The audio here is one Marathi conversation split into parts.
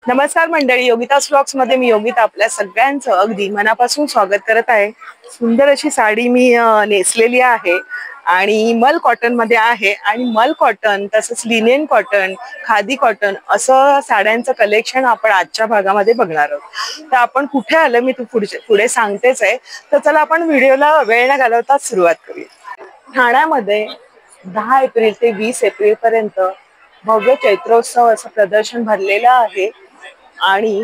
नमस्कार मंडळी, योगितास व्लॉग्स मध्ये मी योगिता आपल्या सगळ्यांचं अगदी मनापासून स्वागत करत आहे. सुंदर अशी साडी मी नेसलेली आहे आणि मल कॉटन मध्ये आहे आणि मल कॉटन तसंच लिनेन कॉटन, खादी कॉटन असं साड्यांचं कलेक्शन आपण आजच्या भागामध्ये बघणार आहोत. तर आपण कुठे आलं मी पुढे सांगतेच आहे. तर चला आपण व्हिडिओला वेळ न घालवता सुरुवात करूया. ठाण्यामध्ये 10 एप्रिल ते 20 एप्रिल पर्यंत भव्य चैत्रोत्सव असं प्रदर्शन भरलेलं आहे आणि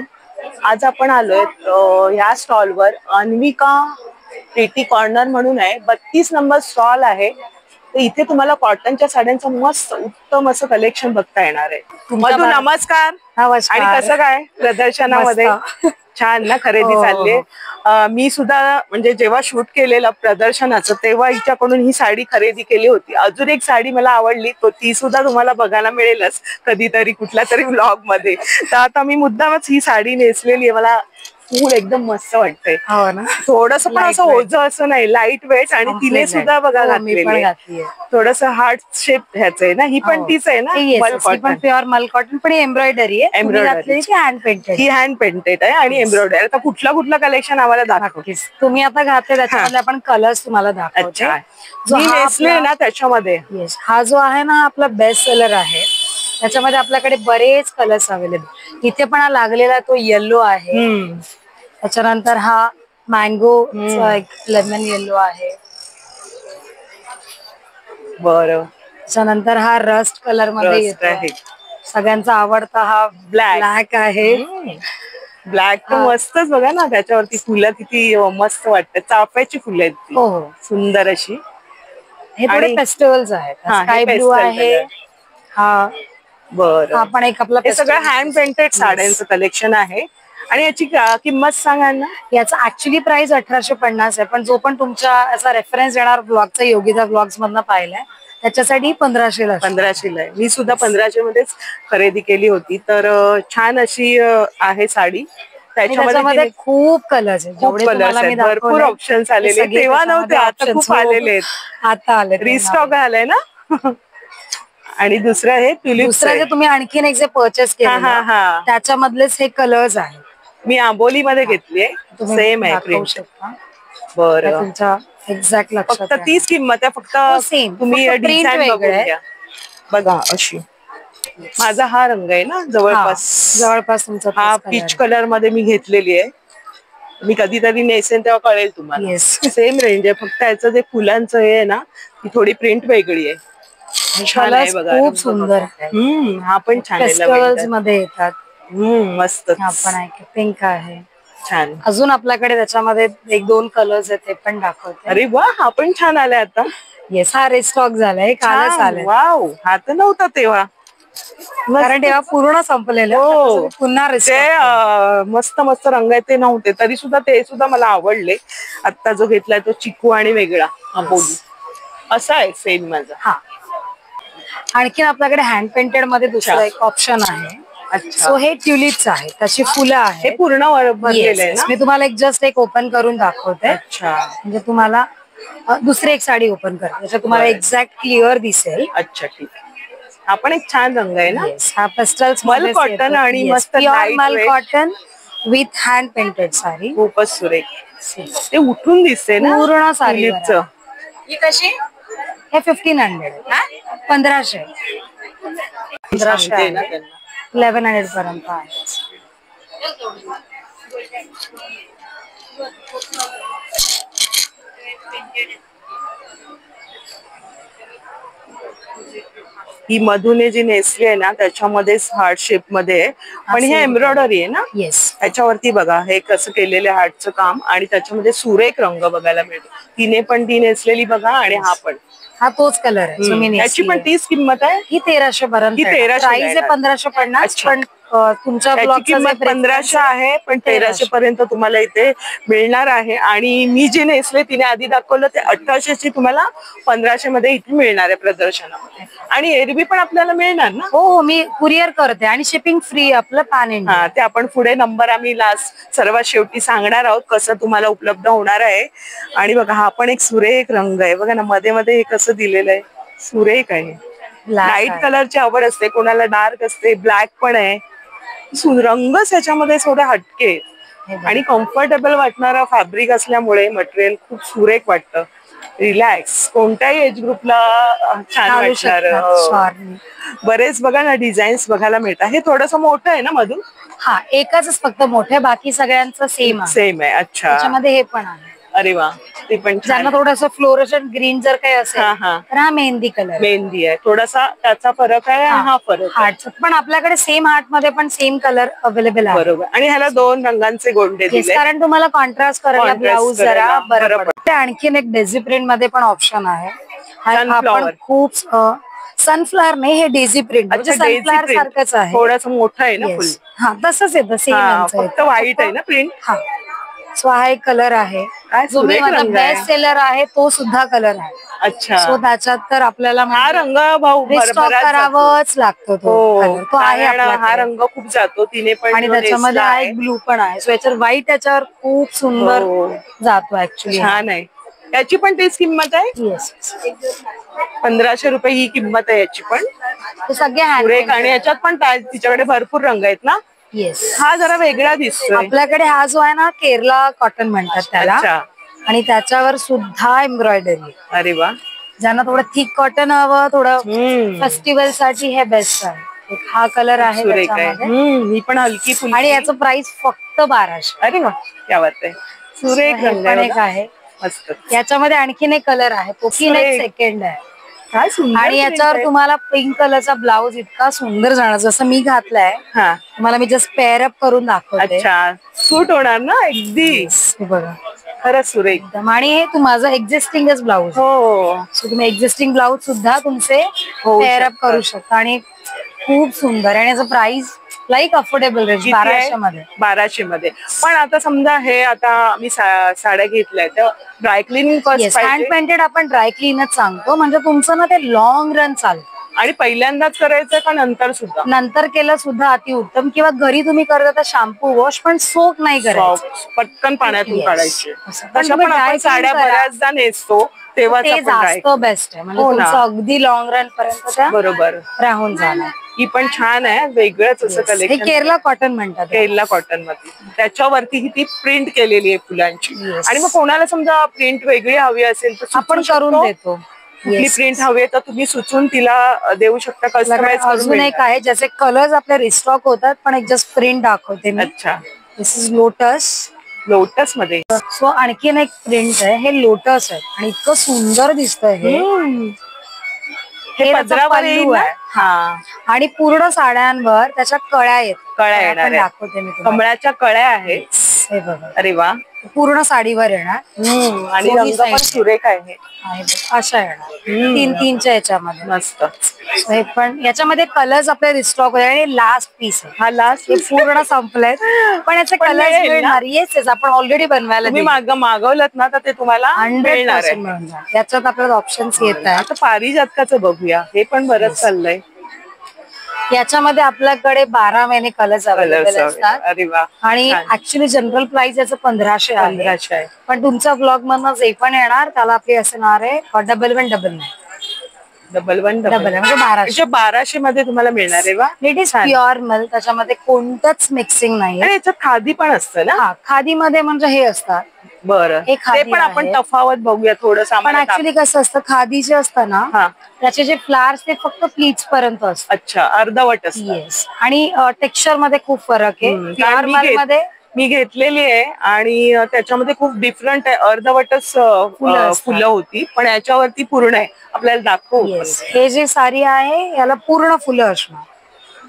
आज आपण आलोय या स्टॉलवर. अन्विका प्रिटी कॉर्नर म्हणून आहे, 32 नंबर स्टॉल आहे. तर इथे तुम्हाला कॉटनच्या साड्यांचं मस्त उत्तम असं कलेक्शन बघता येणार आहे. मधू नमस्कार. आणि कसं काय प्रदर्शनामध्ये छान ना खरेदी चालली. मी सुद्धा म्हणजे जेव्हा शूट केलेलं प्रदर्शनाचं तेव्हा हिच्याकडून ही साडी खरेदी केली होती. अजून एक साडी मला आवडली, तो ती सुद्धा तुम्हाला बघायला मिळेलच कधीतरी कुठल्या तरी व्लॉग मध्ये. तर आता मी मुद्दामच ही साडी नेसलेली आहे. मला फुल एकदम मस्त वाटतंय. हो ना, थोडस पण असं ओझं असं नाही, लाईट वेट. आणि तिने सुद्धा बघा घातलेली थोडस हार्ट शेप ह्याचं आहे ना. ही पण तीच आहे ना, प्युअर मल कॉटन पण एम्ब्रॉयडरी आहे. एम्ब्रॉयडरी हँड पेंटेड, ही हँड पेंटेड आहे आणि एम्ब्रॉयडरी. आता कुठलं कलेक्शन आम्हाला दाखव. तुम्ही आता घातले त्याच्यामध्ये आपण कलर्स तुम्हाला दाखवतो. जो नेसले ना त्याच्यामध्ये हा जो आहे ना आपला बेस्ट सेलर आहे. त्याच्यामध्ये आपल्याकडे बरेच कलर्स अवेलेबल. इथे पण हा लागलेला तो येल्लो आहे. त्याच्यानंतर हा मँगो एक लेमन येल्लो आहे. बरं. त्याच्यानंतर हा रस्ट कलर मध्ये येतो. सगळ्यांचा आवडता हा ब्लॅक आहे. ब्लॅक तर मस्तच बघा ना, त्याच्यावरती फुलं किती मस्त वाटतात. चाफ्याची फुलं आहेत ती सुंदर अशी. हे थोडे फेस्टिवल्स आहेत. स्काय ब्लू आहे हा. बरं. आपण एक आपला हे सगळं हँड पेंटेड साड्यांचं कलेक्शन आहे. आणि याची किंमत सांगा ना. याचा ऍक्च्युली प्राइस 1850 आहे, पण जो पण तुमच्या याचा रेफरन्स येणार ब्लॉगचा योगिता व्लॉग्स मधनं पाहिलाय त्याच्यासाठी 1500 ला. 1500 ला आहे. मी सुद्धा 1500 मध्येच खरेदी केली होती. तर छान अशी आहे साडी. त्याच्यामध्ये खूप कलर्स आहेत, भरपूर ऑप्शन्स आलेले. तेव्हा नव्हते, आता खूप आलेले आहेत. आता आले, रिस्टॉक आलंय ना. आणि दुसरं हे दुसरं जे तुम्ही आणखीन एक जे परचेस केलं त्याच्यामधलेच हे कलर्स आहेत. मी आंबोली मध्ये घेतलीये. सेम आहे प्रिंट. बरं. तुमच्या एक्झॅक्ट लक्षात. फक्त तीच किंमत आहे. फक्त तुम्ही डिझाईन बघून घ्या. बघा अशी. माझा हा रंग आहे ना, जवळपास तुमचा हा पीच कलर मध्ये मी घेतलेली आहे. मी कधीतरी नेसेन तेव्हा कळेल तुम्हाला. सेम रेंज आहे, फक्त याचं जे फुलांचं हे आहे ना, ती थोडी प्रिंट वेगळी आहे. छान आहे बघा, खूप सुंदर. हा पण छान आहे मध्ये येतात. मस्त. आपण पिंक आहे छान. अजून आपल्याकडे त्याच्यामध्ये 1-2 कलर्स आहेत, ते पण दाखवते. अरे वा, हा पण छान आलाय आता. येस, हा रिस्टॉक झालाय, कालच आलाय. वाव, हा तर नव्हता तेव्हा, कारण तेव्हा पूर्ण संपलेलं. पुन्हा मस्त मस्त रंग आहे, ते नव्हते तरी सुद्धा ते सुद्धा मला आवडले. आता जो घेतलाय तो चिकू आणि वेगळा आंबोली असा आहे सेम माझा. हा, आणखीन आपल्याकडे हँड पेंटेड मध्ये दुसरा एक ऑप्शन आहे. सो हे ट्युलिप्स आहे, त्याची फुलं आहे. हे पूर्ण भरलेलं आहे ना. मी तुम्हाला एक ओपन करून दाखवते. म्हणजे तुम्हाला दुसरी एक साडी ओपन करते, त्याच्यात तुम्हाला एक्झॅक्ट क्लिअर दिसेल. अच्छा, ठीक आहे. हा पण एक छान रंग आहे ना. हा पेस्टल्स मल कॉटन आणि मस्त मल cotton with hand painted sari. खूपच सुरेख. ते उठून दिसते ना पूर्ण साडीचं. ही कशी? हे 1500. 1500 1100 पर्यंत आहे. ही मधूने जी नेसली आहे ना त्याच्यामध्ये हार्ट शेप मध्ये आहे, पण हे एम्ब्रॉयडरी आहे ना. त्याच्यावरती बघा हे कसं केलेलं हार्टचं काम, आणि त्याच्यामध्ये सुरेख रंग बघायला मिळतो. तिने पण ती नेसलेली बघा, आणि हा पण हा तोच कलर आहे. याची पण तीच किंमत आहे. ही 1300 पर्यंत. 1300 आहे, 1550. पण तुमच्या किंमत 1500 आहे, पण 1300 पर्यंत तुम्हाला इथे मिळणार आहे. आणि मी जे नेसले तिने आधी दाखवलं ते 1800 ची तुम्हाला 1500 मध्ये इथे मिळणार आहे प्रदर्शनामध्ये. आणि एरवी पण आपल्याला मिळणार ना. हो, मी कुरिअर करते आणि शिपिंग फ्री आपलं पॅन इंडिया. हा, ते आपण पुढे नंबर आम्ही लास्ट सर्वात शेवटी सांगणार आहोत कसं तुम्हाला उपलब्ध होणार आहे. आणि बघा हा पण एक सुरेख रंग आहे बघा ना, मध्ये मध्ये हे कसं दिलेलं आहे, सुरेख आहे. लाईट कलरची आवड असते कोणाला, डार्क असते, ब्लॅक पण आहे. रंगच याच्यामध्ये थोडा हटके आणि कम्फर्टेबल वाटणारा फॅब्रिक असल्यामुळे मटेरियल खूप सुरेख वाटतं. रिलॅक्स कोणत्याही एज ग्रुपला छान वाटणार. बरेच बघा ना डिझाईन्स बघायला मिळतात. हे थोडंसं मोठं आहे ना मधून? हा, एकच फक्त मोठे, बाकी सगळ्यांचं सेम आहे. सेम आहे. अच्छा, त्याच्यामध्ये हे पण आहे. अरे वा, ते पण ज्यांना थोडस फ्लोरोसेंट ग्रीन जर काही असेल तर हा मेहंदी कलर. मेहंदी आहे, थोडासा त्याचा फरक आहे. हा फरक हार्ट पण आपल्याकडे सेम हार्ट मध्ये पण सेम कलर अवेलेबल आहे. बरोबर. आणि ह्याला 2 रंगांचे गोंडे दिले कारण तुम्हाला कॉन्ट्रास्ट करायला ब्लाऊज जरा बरं पडतं. आणखीन एक डेझी प्रिंट मध्ये पण ऑप्शन आहे. आपण खूप सनफ्लावर नाही, हे डेझी प्रिंट म्हणजे सनफ्लावर सारखंच आहे, थोडंसं मोठं आहे ना फुल. हा, तसंच येतं सेम. फक्त व्हाईट आहे ना प्रिंट. हा, सो हा एक कलर आहे जो मी माझा बेस्ट सेलर आहे, तो सुद्धा कलर आहे. अच्छा, सो त्याच्यात तर आपल्याला हा रंग भाऊ करावाच लागतो. तो आहे आपला, हा रंग खूप जातो. तिने पण आणि त्याच्यामध्ये हा एक ब्लू पण आहे. सो याच्यावर व्हाईट त्याच्यावर खूप सुंदर जातो. ऍक्च्युली छान आहे. याची पण तीच किंमत आहे. येस, 1500 रुपये ही किंमत आहे याची पण. सगळे आणि याच्यात पण तिच्याकडे भरपूर रंग आहेत ना. येस, हा जरा वेगळा दिसतोय. आपल्याकडे हा जो आहे ना केरला कॉटन म्हणतात त्याला, आणि त्याच्यावर सुद्धा एम्ब्रॉयडरी. अरे वा, ज्यांना थोडं थिक कॉटन हवं, थोडं फेस्टिवल साठी हे बेस्ट आहे. हा कलर आहे त्याच्यामध्ये, ही पण हलकी फुलकी. आणि याचं प्राइस फक्त 1200. अरे वा, क्या बात आहे. सुरेख रंग आहे. मस्त. याच्यामध्ये आणखीन एक कलर आहे, तो पण एक सेकंड आहे. आणि याच्यावर तुम्हाला पिंक कलरचा ब्लाऊज इतका सुंदर जाणार, जसं मी घातलाय. तुम्हाला मी जस्ट पेअर अप करून दाखवते. अच्छा, सूट होणार ना अगदी. बघा, खरंच सुरेख. आणि हे माझं एक्झिस्टिंगच ब्लाऊज. हो, सो तुम्ही एक्झिस्टिंग ब्लाऊज सुद्धा तुमचे पेअर अप करू शकता. आणि खूप सुंदर, आणि याचं प्राइस लाईक अफोर्डेबल रेंज 1200 मध्ये. 1200 मध्ये. पण आता समजा हे आता मी साड्या घेतल्या तर dry cleaning first hand painted आपण ड्राय क्लीनच सांगतो, म्हणजे तुमचं ना ते लॉंग रन चालतं. आणि पहिल्यांदाच करायचं का नंतर सुद्धा? नंतर केलं सुद्धा अतिउत्तम, किंवा घरी तुम्ही करता तर शॅम्पू वॉश पण सोक नाही करायचं, पटकन पाण्यातून काढायचे. तशा पण आपण साड्या बऱ्याचदा नेसतो तेव्हा ते जास्त बेस्ट आहे. म्हणजे तुमचं अगदी लॉंग रन पर्यंत बरोबर राहून जाणार. ही पण छान आहे, वेगळंच असं कलेक्शन. केरला कॉटन म्हणतात, केरला कॉटन मध्ये. त्याच्यावरती ही ती प्रिंट केलेली आहे फुलांची. आणि मग कोणाला समजा प्रिंट वेगळी हवी असेल तर आपण करून देतो. कुठली प्रिंट हवी तर तुम्ही सुचवून तिला देऊ शकता, कस्टमाइज करून. अजून एक आहे ज्याचे कलर्स आपले रिस्टॉक होतात, पण एक जस्ट प्रिंट दाखवते मी. अच्छा, दिस इज लोटस. लोटस मध्ये. सो आणखीन एक प्रिंट आहे, हे लोटस आहे आणि इतकं सुंदर दिसतंय हे. हे पदरावर आहे. आणि पूर्ण साड्यांवर त्याच्या कळ्या येणार. दाखवते मी, कमळाच्या कळ्या आहेत. हे बघा, अरे वा, पूर्ण साडीवर येणार. आणि रंग पण सुरेख आहे. अशा येणार 3-3च्या याच्यामध्ये. मस्त. हे पण याच्यामध्ये कलर्स आपले रिस्टॉक होते. आणि लास्ट पीस आहे हा, लास्ट पूर्ण संपलाय, पण याचे कलर्स मिळणार. येस, आपण ऑलरेडी बनवायला मागवलं ना तर ते तुम्हाला 100% मिळणार. याच्यात आपल्याला ऑप्शन्स येत आहे. आता पारिजातकाचं बघूया, हे पण बरंच चाललंय. याच्यामध्ये आपल्याकडे 12 महिने कलर्स अवेलेबल असतात. अरे वा. आणि ऍक्च्युली जनरल प्राइस याचं 1500 आहे. पण तुमच्या ब्लॉग मधनं जे पण येणार त्याला आपली असणार आहे 1199. 1199 म्हणजे 1200 मध्ये तुम्हाला मिळणार आहे. वा, इट इज प्युअर मल, त्याच्यामध्ये कोणतंच मिक्सिंग नाही. याच्यात खादी पण असतं ना? खादी मध्ये म्हणजे हे असतात. बरं, ते पण आपण तफावत बघूया थोडंसं. पण ऍक्च्युली कसं असतं, खादी जे असतं ना त्याचे जे फ्लावर्स ते फक्त प्लीट्स पर्यंत असतात. अच्छा, अर्धवट असतं. येस, आणि टेक्स्चर मध्ये खूप फरक आहे. मी घेतलेली आहे आणि त्याच्यामध्ये खूप डिफरंट आहे. अर्धवटच फुलं होती, पण याच्यावरती पूर्ण आहे. आपल्याला दाखवू. हे जे साडी आहे याला पूर्ण फुलं असणार.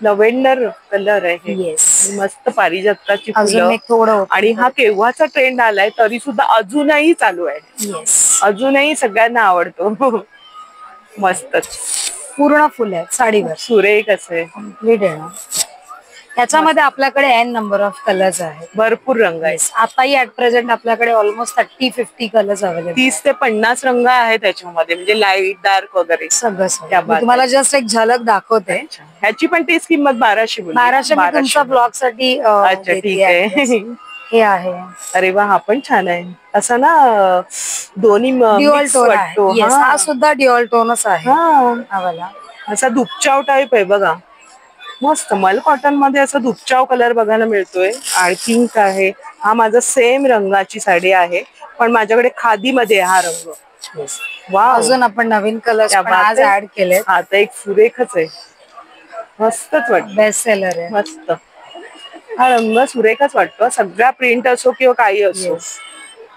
लव्हेंडर कलर आहे. येस, मस्त पारिजातकाची फुलं. आणि हा केव्हाचा ट्रेंड आलाय तरी सुद्धा अजूनही चालू आहे. येस, अजूनही सगळ्यांना आवडतो. मस्तच पूर्ण फुल आहे साडीवर, सुरेख असे कम्प्लीट आहे ना. याच्यामध्ये आपल्याकडे n नंबर ऑफ कलर्स आहेत, भरपूर रंग आहेत. आताही ऍट प्रेझेंट आपल्याकडे ऑलमोस्ट 30-50 कलर्स अवेलेबल. 30 ते 50 रंग आहेत त्याच्यामध्ये, म्हणजे लाईट डार्क वगैरे सगळं. तुम्हाला जस्ट एक झलक दाखवते. ह्याची पण तीच किंमत 1200. 1200 तुमच्या ब्लॉग साठी. अच्छा, ठीक आहे. हे आहे. अरे वा, हा पण छान आहे. असं ना दोन्ही ड्युअल टोन आहे. हा सुद्धा ड्युअल टोनच आहे. असा दुपचाव टाईप आहे बघा. मस्त मल कॉटन मध्ये असं दुपचाव कलर बघायला मिळतोय आणि पिंक आहे. हा माझा सेम रंगाची साडी आहे, पण माझ्याकडे खादी मध्ये हा रंग. वाव, अजून आपण नवीन कलर्स पण आज ऍड केलेत. हा तर एक सुरेखच आहे, मस्तच वाटत. बेस्ट सेलर आहे. मस्त, हा रंग सुरेखच वाटतो. सगळा प्रिंट असो किंवा काही असो. येस.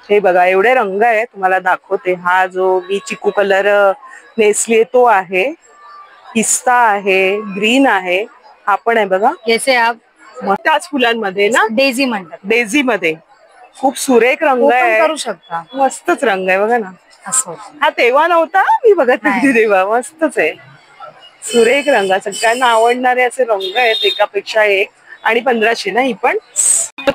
हे बघा एवढे रंग आहे, तुम्हाला दाखवते. हा जो मी चिकू कलर नेसली तो आहे, पिस्ता आहे, ग्रीन आहे, हा पण आहे बघा. कैसे आप त्याच फुलांमध्ये ना, डेझी म्हणतात. डेझी मध्ये खूप सुरेख रंग ओपन आहे. करू शकता. मस्तच रंग आहे बघा ना. असं हा तेव्हा नव्हता, मी बघत नव्हती तेव्हा. मस्तच आहे, सुरेख रंग. सगळ्यांना आवडणारे असे रंग आहेत, एकापेक्षा एक. आणि 1500 ना ही पण.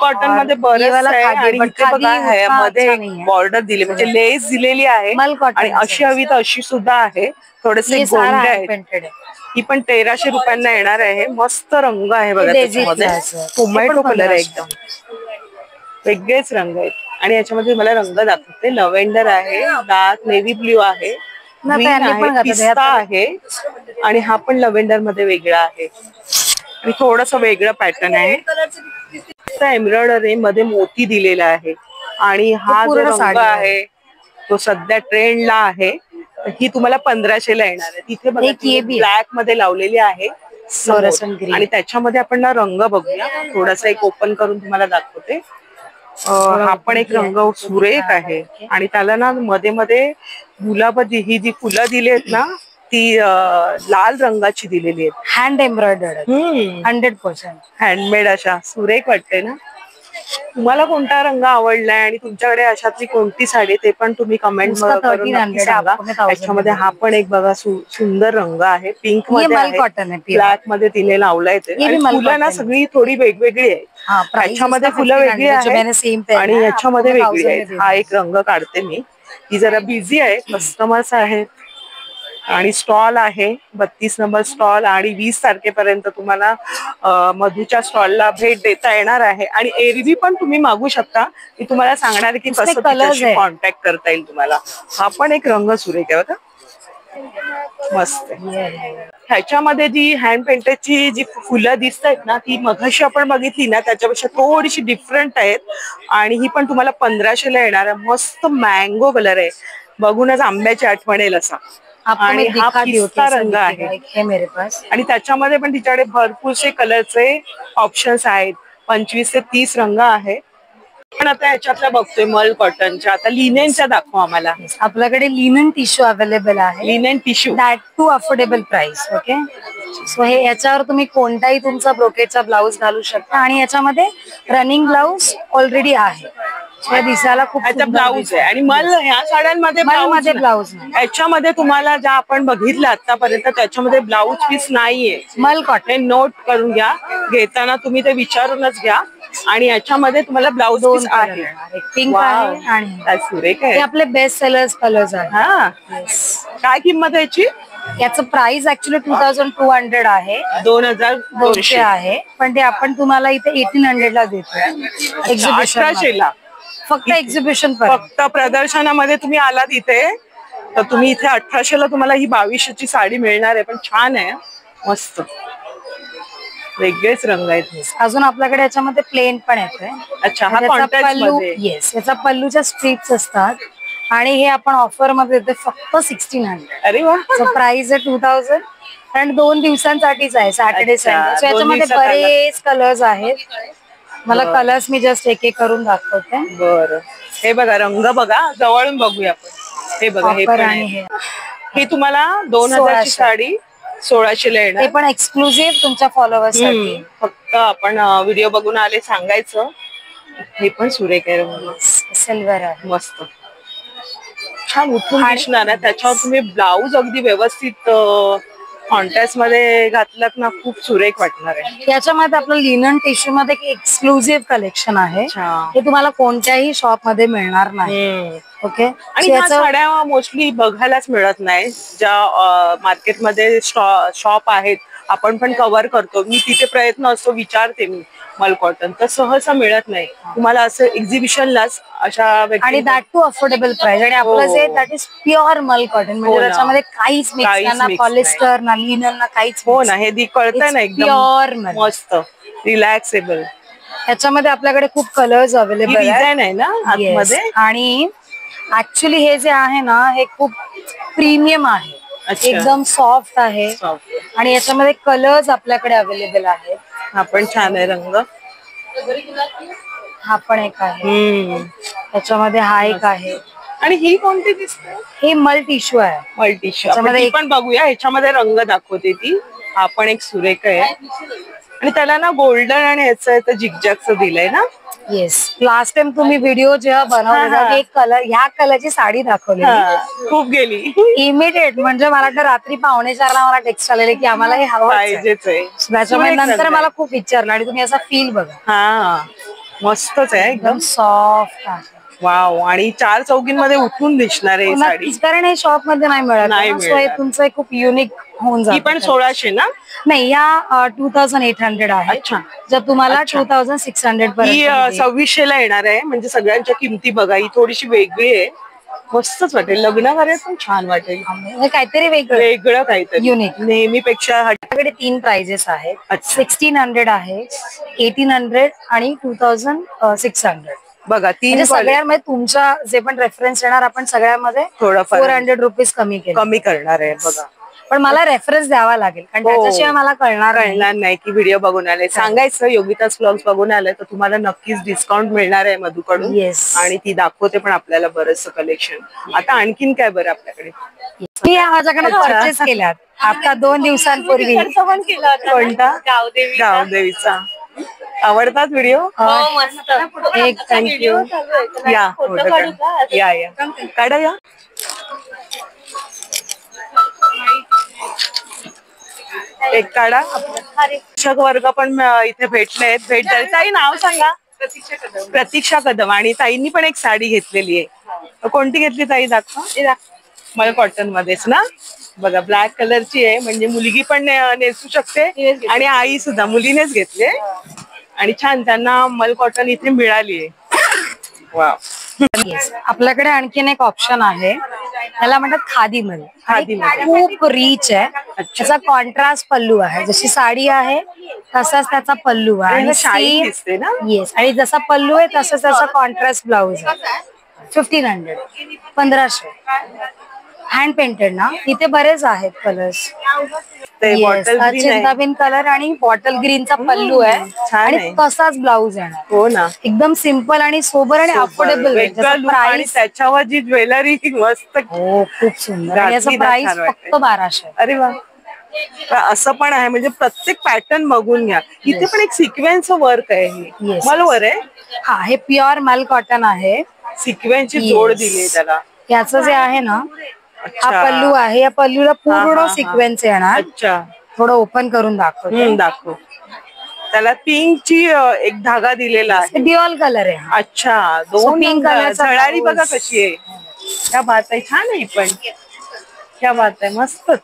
कॉटन मध्ये बरंच आहे. आणि इथे बघा मध्ये बॉर्डर दिली, म्हणजे लेस दिलेली आहे. आणि अशी हवी तर अशी सुद्धा आहे. थोडेसे गोंडे आहेत. ही पण 1300 रुपयांना येणार आहे. मस्त रंग आहे बघा त्याच्यामध्ये. टोमॅटो कलर आहे एकदम, वेगळेच रंग आहेत. आणि याच्यामध्ये मला रंग दाखवते. लव्हेंडर आहे, डार्क नेव्ही ब्ल्यू आहे, ग्रीन आहे, पिस्ता आहे, आणि हा पण लव्हेंडर मध्ये वेगळा आहे. आणि थोडस वेगळं पॅटर्न आहे. एम्ब्रॉयडरी मध्ये मोती दिलेला आहे. आणि हा जो रंग आहे तो सध्या ट्रेंडला आहे. ही तुम्हाला 1500 ला येणार आहे. तिथे बघा ब्लॅक मध्ये लावलेली आहे. आणि त्याच्यामध्ये आपण ना रंग बघूया. थोडासा एक ओपन करून तुम्हाला दाखवते. हा पण एक रंग सुरेख आहे. आणि त्याला ना मध्ये मध्ये गुलाबाची ही जी फुलं दिली आहेत ना, ती लाल रंगाची दिलेली आहेत. Hand embroidered 100% handmade. अशा सुरेख वाटते ना. तुम्हाला कोणता रंग आवडलाय आणि तुमच्याकडे अशातली कोणती साडी, ते पण तुम्ही कमेंट करून नक्की सांगा. त्याच्यामध्ये हा पण एक बघा सुंदर रंग आहे, पिंक मध्ये आहे, ब्लॅक मध्ये तिने लावलाय ते. आणि फुलं ना सगळी थोडी वेगवेगळी आहेत. याच्यामध्ये फुलं वेगळी आहेत आणि याच्यामध्ये वेगळी आहेत. हा एक रंग काढते मी. ही जरा बिझी आहे, कस्टमर्स आहेत. आणि स्टॉल आहे, 32 नंबर स्टॉल. आणि 20 तारखेपर्यंत तुम्हाला मधूच्या स्टॉलला भेट देता येणार आहे. आणि एरवी पण तुम्ही मागू शकता, मी तुम्हाला सांगणार की कसं तिच्याशी कॉन्टॅक्ट करता येईल तुम्हाला. हा पण एक रंग सुरेख आहे बघा, मस्त. ह्याच्यामध्ये जी हँड पेंटेडची जी फुलं दिसत आहेत ना, ती मघाशी आपण बघितली ना त्याच्यापेक्षा थोडीशी डिफरंट आहेत. आणि ही पण तुम्हाला 1500 ला येणार आहे. मस्त मँगो कलर आहे, बघूनच आंब्याची आठवण येईल असा. आणि हा पिस्ता रंग आहे. आणि त्याच्यामध्ये पण तिच्याकडे भरपूरसे कलरचे ऑप्शन्स आहेत. 25 ते 30 रंग आहे. पण आता याच्यातल्या बघतोय मल कॉटनच्या. आता लिनेनच्या दाखवा आम्हाला. आपल्याकडे लिनन टिश्यू अवेलेबल आहे. Linen tissue, that too affordable price. Okay, so हे याच्यावर तुम्ही कोणताही तुमचा ब्रोकेटचा ब्लाऊज घालू शकता. आणि याच्यामध्ये रनिंग ब्लाऊज ऑलरेडी आहे, दिसायला खूप ब्लाऊज आहे. आणि मल ह्या साड्यांमध्ये ब्लाऊज याच्यामध्ये तुम्हाला ज्या आपण बघितलं आतापर्यंत त्याच्यामध्ये ब्लाऊज पीस नाहीये. मल कॉटन नोट करून घ्या, घेताना तुम्ही ते विचारूनच घ्या. आणि याच्यामध्ये तुम्हाला ब्लाऊज पीस आहे, पिंक आहे आणि सुरेख आहे. आपले बेस्ट सेलर्स कलर्स आहेत. हा, काय किंमत याची? याचं प्राइस ऍक्च्युली 2200 आहे, 2200 आहे. पण ते आपण तुम्हाला इथे 1800 ला देतो एक्झिबिशन ला. फक्त एक्झिबिशन, फक्त प्रदर्शनामध्ये तुम्ही आलात इथे तर तुम्ही इथे 1800 ला तुम्हाला ही 2200ची साडी मिळणार आहे. पण छान आहे, मस्त, वेगळेच रंग आहेत. अजून आपल्याकडे याच्यामध्ये प्लेन पण येतोय. अच्छा, हा कॉन्ट्रास्ट मध्ये. येस, याचा पल्लूच्या स्ट्रीप्स असतात. आणि हे आपण ऑफर मध्ये देतो फक्त 1600. अरे वा. प्राइस आहे 2000. आणि 2 दिवसांसाठीच आहे, सॅटर्डे संडे. सो याच्यामध्ये बरेच कलर्स आहेत. मला कलर्स मी जस्ट एक एक करून दाखवते. बरं, हे बघा रंग बघा, जवळून बघूया आपण. हे बघा, हे पण आहे. हे तुम्हाला 2000 ची साडी 1600 ला येणार. ते पण एक्सक्लुझिव्ह तुमच्या फॉलोअर्स साठी. फक्त आपण व्हिडिओ बघून आले सांगायचं. हे पण सुरेख आहे रंग, सिल्वर आहे, मस्त छान उठून दिसणार आहे. त्याच्यावर तुम्ही ब्लाऊज अगदी व्यवस्थित कॉन्ट्रास्ट मध्ये घातलात ना, खूप सुरेख वाटणार आहे. याच्यामध्ये आपलं लिनन टिश्यू मध्ये एक एक्सक्लुझिव्ह कलेक्शन आहे. हे तुम्हाला कोणत्याही शॉप मध्ये मिळणार नाही. ओके, आणि ह्या साड्या मोस्टली बघायलाच मिळत नाही. ज्या मार्केटमध्ये शॉप आहेत आपण पण कव्हर करतो, मी तिथे प्रयत्न असतो, विचारते मी मल कॉटन तर सहसा मिळत नाही तुम्हाला असं एक्झिबिशनलाच अशा आणि दॅट टू अफोर्डेबल प्राइस. आणि आपलं जे दॅट इज प्युअर मल कॉटन म्हणजे त्याच्यामध्ये काहीच मिक्स ना पॉलिस्टर ना लिनन ना काहीच. हो ना, हे कळतंय ना एकदम प्युअर मस्त रिलॅक्सेबल. त्याच्यामध्ये आपल्याकडे खूप कलर्स अवेलेबल डिझाईन आहे ना आतमध्ये. आणि ऍक्च्युली हे जे आहे ना हे खूप प्रीमियम आहे, एकदम सॉफ्ट आहे आणि याच्यामध्ये कलर्स आपल्याकडे अवेलेबल आहेत. हा पण छान आहे रंग. हा पण एक आहे, त्याच्यामध्ये हा एक आहे. आणि ही कोणती दिसते? हे मल टिश्यू आहे. मल टिश्यू आपण पण बघूया, ह्याच्यामध्ये रंग दाखवते ती. हा पण एक सुरेख आहे आणि त्याला ना गोल्डन आणि ह्याचं झिगझॅगचं दिलंय ना. येस, लास्ट टाइम तुम्ही व्हिडिओ जेव्हा बनवला एक कलर ह्या कलरची साडी दाखवली खूप गेली इमिडिएट. म्हणजे मला तर रात्री 3:45ला मला टेक्स्ट आलेले की आम्हाला हे हवं पाहिजेच आहे. त्याच्यामुळे नंतर मला खूप विचारलं आणि तुम्ही असा फील बघा. हा मस्तच आहे, एकदम सॉफ्ट आहे. वाव. आणि 4 चौघींमध्ये उठून दिसणार आहे साडी, कारण हे शॉप मध्ये नाही मिळत. तुमचं खूप युनिक होऊन जातं. ही पण 1600 ना? नाही, या 2800 आहे. जर तुम्हाला 2600 पर्यंत 2600 ला येणार आहे. म्हणजे सगळ्यांच्या किमती बघा, ही थोडीशी वेगळी आहे. मस्तच वाटेल, लग्न कार्यात पण छान वाटेल. काहीतरी वेगळं काहीतरी युनिक. नेहमीपेक्षा. ह्याच्याकडे 3 प्राइजेस आहेत, 1600 आहे, 1800 आणि 2600. बघा 3 सगळ्यामध्ये तुमच्या जे पण रेफरन्स येणार आपण सगळ्यामध्ये थोडं 400 रुपीज कमी करणार आहे बघा. पण मला रेफरन्स द्यावा लागेल कारण त्याच्याशिवाय मला कळणार नाही की व्हिडिओ बघून आले. सांगायचं योगिताज व्लॉग्स बघून आले तर तुम्हाला नक्कीच डिस्काउंट मिळणार आहे मधुकडून. आणि ती दाखवते पण आपल्याला बरंचसं कलेक्शन. आता आणखीन काय बरं आपल्याकडे? मी माझ्याकडे परचेस केल्यात आता 2 दिवसांपूर्वी. कोणता? गावदेवीचा. आवडतात व्हिडिओ? एक थँक्यू. या या काढा या. एक काढा. शिक्षक वर्ग पण इथे भेटले. भेट ताई नाव सांगा. प्रतीक्षा कदम. आणि ताईंनी पण एक साडी घेतलेली आहे. कोणती घेतली ताई दाखवा? मला कॉटन मध्येच ना. बघा ब्लॅक कलरची आहे, म्हणजे मुलगी पण नेसू शकते आणि आई सुद्धा. मुलीनेच घेतले आणि छान त्यांना मल कॉटन इथे मिळाली आहे. वाव. आपल्याकडे आणखीन एक ऑप्शन आहे, त्याला म्हणतात खादी मल. खूप रिच आहे. त्याचा कॉन्ट्रास्ट पल्लू आहे, जशी साडी आहे तसाच त्याचा पल्लू आहे. येस, आणि जसा पल्लू आहे तसाच त्याचा कॉन्ट्रास्ट ब्लाउज आहे. 1500 1500. हँड पेंटेड ना. इथे बरेच आहेत कलर्स. चिंताबीन कलर आणि बॉटल ग्रीनचा पल्लू आहे आणि तसाच ब्लाउज आहे. हो ना, एकदम सिंपल आणि सोबर आणि अफोर्डेबल. प्राइस त्याच्यावर जी ज्वेलरी मस्त. हो, खूप सुंदर. याचा प्राइस फक्त 1200. अरे वा. असं पण आहे, म्हणजे प्रत्येक पॅटर्न बघून घ्या. इथे पण एक सिक्वेन्सचं वर्क आहे. मलवर आहे. हा, हे प्युअर मल कॉटन आहे. सिक्वेन्सची जोड दिली त्याला. याचं जे आहे ना, हा पल्लू आहे. या पल्लूला पूर्ण सिक्वेन्स येणार. अच्छा, थोडं ओपन करून दाखव. त्याला पिंकची एक धागा दिलेला आहे. ड्युअल कलर आहे. अच्छा, 2 पिंक कलर. झळारी बघा कशी आहे. क्या बात आहे, छान आहे पण. क्या बात आहे, मस्तच.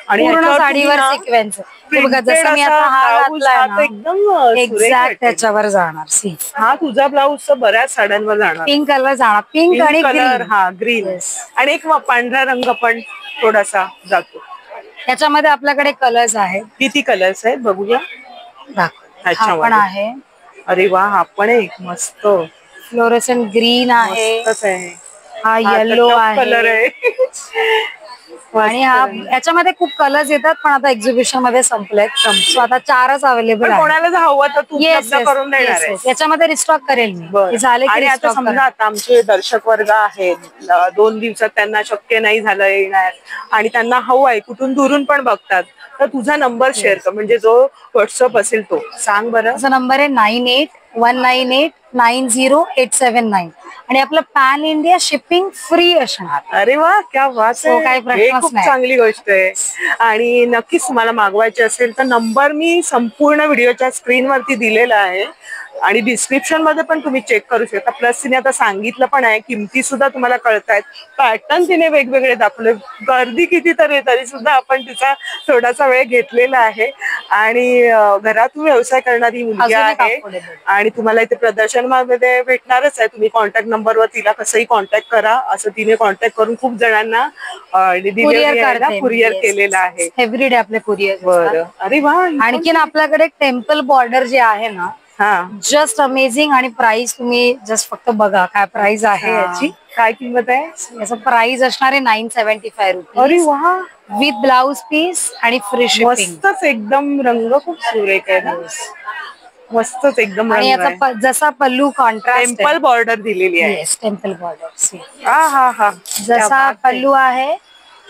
आणि पूर्ण साडीवर सिक्वेन्स. बघा जसं मी आता हा घातलाय ना, एकदम एक्झॅक्ट त्याच्यावर जाणार. सी, हा तुझा ब्लाऊज तर बऱ्याच साड्यांवर जाणार. पिंक कलर जाणार. पिंक आणि कलर. हा, ग्रीन. आणि एक पांढरा रंग पण थोडासा जातो. त्याच्यामध्ये आपल्याकडे कलर्स आहेत. किती कलर्स आहेत बघूया. हा पण आहे. अरे वा, हा पण एक मस्त फ्लोरोसेंट ग्रीन आहे. हा येलो कलर आहे. आणि हा याच्यामध्ये खूप कलर्स येतात पण आता एक्झिबिशन मध्ये संपलेत. सो आता 4च अवेलेबल आहे. कोणाला जर हवं तर तू उपलब्ध करून देणार आहे. याच्यामध्ये रिस्टॉक करेल मी. झाले की आता समजा आता आमचे दर्शक वर्ग आहेत, 2 दिवसात त्यांना शक्य नाही झालं येणार आणि त्यांना हवं आहे, कुठून दुरून पण बघतात, तर तुझा नंबर शेअर कर. म्हणजे जो व्हॉट्सअप असेल तो सांग बरं. माझा नंबर आहे 9819890879 आणि आपलं पॅन इंडिया शिपिंग फ्री असणार. अरे वा, क्या बात आहे. हे खूप चांगली गोष्ट आहे. आणि नक्कीच तुम्हाला मागवायचे असेल तर नंबर मी संपूर्ण व्हिडिओच्या स्क्रीनवरती दिलेला आहे. आणि डिस्क्रिप्शन मध्ये पण तुम्ही चेक करू शकता. प्लस तिने आता सांगितलं पण आहे, किमती सुद्धा तुम्हाला कळतायत. पॅटर्न तिने वेगवेगळे दाखवले. गर्दी किती तरी सुद्धा आपण तिचा थोडासा वेळ घेतलेला आहे. आणि घरातून व्यवसाय करणारी मुलगी आहे आणि तुम्हाला इथे प्रदर्शनामध्ये भेटणारच आहे. तुम्ही कॉन्टॅक्ट नंबरवर तिला कसंही कॉन्टॅक्ट करा. असं तिने कॉन्टॅक्ट करून खूप जणांना कुरिअर केलेला आहे. एव्हरीडे आपले कुरिअर. बरं, अरे वा. आणखीन आपल्याकडे टेम्पल बॉर्डर जे आहे ना, जस्ट अमेझिंग. आणि प्राइस तुम्ही जस्ट फक्त बघा काय प्राइस आहे याची. काय किंमत आहे याचं प्राइस असणार आहे 975 रुपीज. अरे वा. विथ ब्लाउज पीस आणि फ्री शिपिंग. मस्तच एकदम. रंग खूप सुरेख आहे ना, मस्तच एकदम. आणि याचा जसा पल्लू कॉन्ट्रास्ट टेम्पल बॉर्डर दिलेली आहे. Temple border. हा जसा पल्लू आहे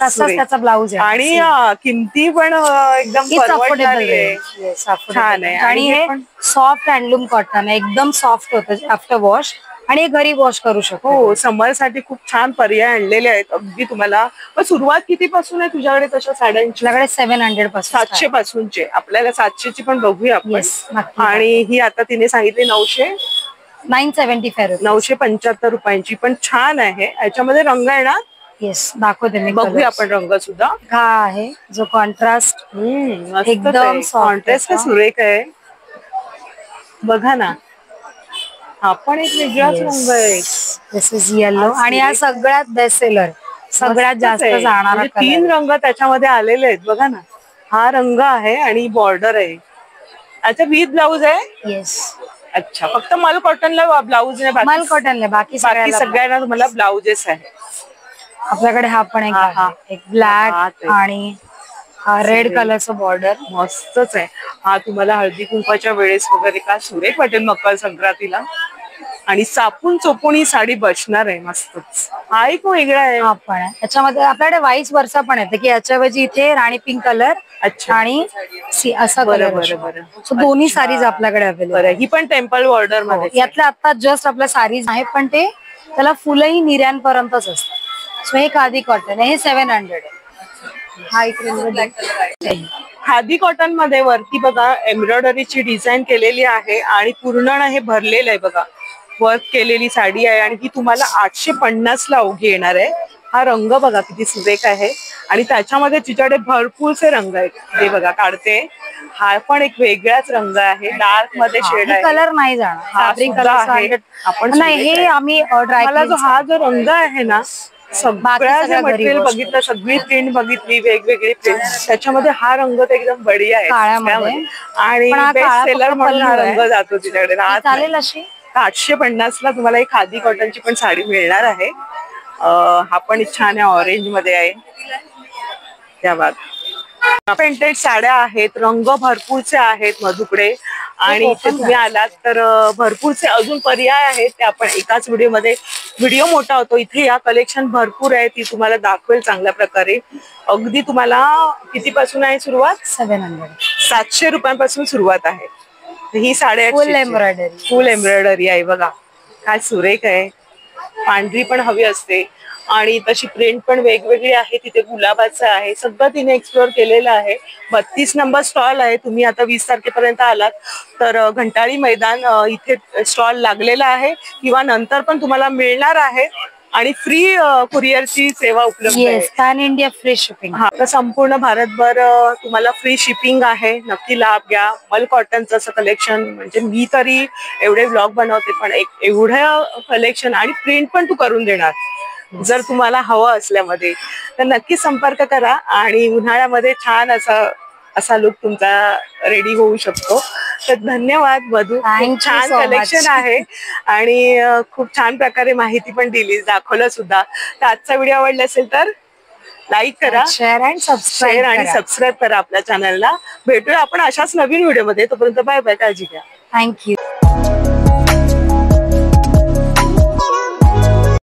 तसाच त्याचा ब्लाउज आहे. आणि किमती पण एकदम परवडणारी छान आहे. आणि हे सॉफ्ट हँडलूम कॉटन आहे, एकदम सॉफ्ट होतं आफ्टर वॉश. आणि घरी वॉश करू शकतो. हो, समर साठी खूप छान पर्याय आणलेले आहेत अगदी तुम्हाला. पण सुरुवात किती पासून आहे तुझ्याकडे तशा साड्यांची? आपल्याकडे 700 पासून, 700 पासूनचे. आपल्याला 700 ची पण बघूया आपण. आणि ही आता तिने सांगितली 975 रुपयांची, पण छान आहे. याच्यामध्ये रंग आहे ना? येस, दाखवते मी. बघूया आपण रंग सुद्धा. हा आहे जो कॉन्ट्रास्ट. एकदम कॉन्ट्रास्ट सुरेख आहे. बघा ना, हा पण एक वेगळाच रंग आहे. दिस इज येलो. आणि हा सगळ्यात बेस्ट सेलर, सगळ्यात जास्त जाणारा. 3 रंग त्याच्यामध्ये आलेले आहेत. बघा ना, हा रंग आहे आणि बॉर्डर आहे. अच्छा, विथ ब्लाउज आहे. येस. अच्छा, फक्त मल कॉटनला ब्लाउज नाही, मल कॉटनला बाकी सगळ्यांना तुम्हाला ब्लाउजेस आहे. आपल्याकडे हा पण एक ब्लॅक आणि रेड कलरचं बॉर्डर. मस्तच आहे. हा तुम्हाला हळदी कुंकवाच्या वेळेस वगैरे का सुरेख वाटेल मकर संक्रांतीला. आणि चापून चोपून ही साडी बसणार आहे. मस्तच. हा एक वेगळा आहे. हा पण आहे. त्याच्यामध्ये आपल्याकडे वाईस वर्षा पण येते की याच्याऐवजी इथे राणी पिंक कलर आणि असा कलर. सो दोन्ही साडीज आपल्याकडे अवेलेबल. ही पण टेम्पल बॉर्डर मध्ये. यातल्या आता जस्ट आपल्या साडीज आहे, पण ते त्याला फुलंही निर्यांपर्यंतच असतात. सो हे खादी कॉटन आहे. हे 700 आहे. हा इकडे खादी कॉटन मध्ये वरती बघा एम्ब्रॉयडरीची डिझाईन केलेली आहे आणि पूर्ण हे भरलेलं आहे बघा. वर्क केलेली साडी आहे आणि ही तुम्हाला 850 ला अवघी येणार आहे. हा रंग बघा किती सुरेख आहे. आणि त्याच्यामध्ये तिच्याकडे भरपूरसे रंग आहेत. हे बघा काढते. हा पण एक वेगळाच रंग आहे. डार्क मध्ये शेड आहे. कलर नाही जाणार. फॅब्रिक कलर आहे. आपण नाही, हे आम्ही मला जो हा जो रंग आहे ना, सगळ्या मटेरियल बघितलं, सगळी प्रिंट बघितली, वेगवेगळी प्रिंट, त्याच्यामध्ये हा रंग तर एकदम बढिया आहे. आणि बेस्ट सेलर म्हणून हा रंग जातो तिच्याकडे. चालेल अशी 850 ला तुम्हाला एक खादी कॉटनची पण साडी मिळणार आहे. हा पण छान आहे, ऑरेंज मध्ये आहे. त्या बाद पेंटेड साड्या आहेत, रंग भरपूरचे आहेत मधुकडे. आणि इथे तुम्ही आलात तर भरपूरचे अजून पर्याय आहेत. ते आपण एकाच व्हिडिओमध्ये, व्हिडिओ मोठा होतो. इथे या कलेक्शन भरपूर आहे, ती तुम्हाला दाखवेल चांगल्या प्रकारे. अगदी तुम्हाला कितीपासून आहे सुरुवात? 700 रुपयांपासून सुरुवात आहे. ही साड्या फुल एम्ब्रॉयडरी आहे बघा. काय सुरेख आहे. पांढरी पण हवी असते आणि तशी प्रिंट पण वेगवेगळी आहे. तिथे गुलाबाचं आहे. सगळं तिने एक्सप्लोर केलेलं आहे. 32 नंबर स्टॉल आहे. तुम्ही आता 20 तारखेपर्यंत आलात तर घंटाळी मैदान इथे स्टॉल लागलेला आहे किंवा नंतर पण तुम्हाला मिळणार आहे. आणि फ्री कुरिअरची सेवा उपलब्ध आहे. Pan India free shipping. हा, तर संपूर्ण भारतभर तुम्हाला फ्री शिपिंग आहे. नक्की लाभ घ्या. मल कॉटनचं असं कलेक्शन, म्हणजे मी तरी एवढे ब्लॉग बनवते पण एवढं कलेक्शन आणि प्रिंट पण तू करून देणार. जर तुम्हाला हवं असल्यामध्ये तर नक्की संपर्क करा. आणि उन्हाळ्यामध्ये छान असा लुक तुमचा रेडी होऊ शकतो. तर धन्यवाद मधु. खूप छान कलेक्शन आहे आणि खूप छान प्रकारे माहिती पण दिली, दाखवलं सुद्धा. तर आजचा व्हिडिओ आवडला असेल तर लाईक करा, शेअर आणि सबस्क्राईब करा आपल्या चॅनलला. भेटूया आपण अशाच नवीन व्हिडिओमध्ये. तोपर्यंत बाय बाय. काळजी घ्या. थँक्यू.